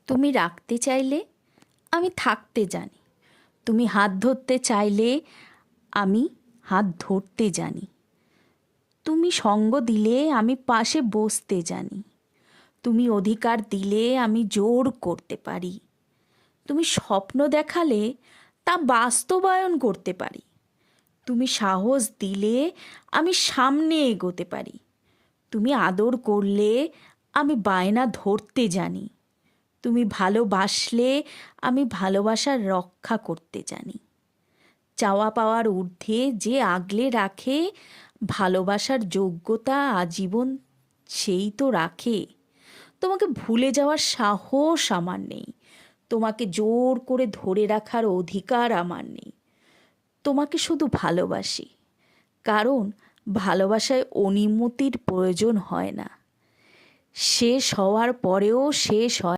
তুমি রাখতে চাইলে আমি থাকতে জানি, তুমি হাত ধরতে চাইলে আমি হাত ধরতে জানি, তুমি সঙ্গ দিলে আমি পাশে বসতে জানি, তুমি অধিকার দিলে আমি জোর করতে পারি, তুমি স্বপ্ন দেখালে তা বাস্তবায়ন করতে পারি, তুমি সাহস দিলে আমি সামনে এগোতে পারি, তুমি আদর করলে আমি বায়না ধরতে জানি, তুমি ভালোবাসলে আমি ভালোবাসার রক্ষা করতে জানি। চাওয়া পাওয়ার ঊর্ধ্বে যে আগলে রাখে ভালোবাসার যোগ্যতা আজীবন, সেই তো রাখে। তোমাকে ভুলে যাওয়ার সাহস আমার নেই, তোমাকে জোর করে ধরে রাখার অধিকার আমার নেই। তোমাকে শুধু ভালোবাসি, কারণ ভালোবাসায় অনুমতির প্রয়োজন হয় না, শেষ হওয়ার পরেও শেষ হয়।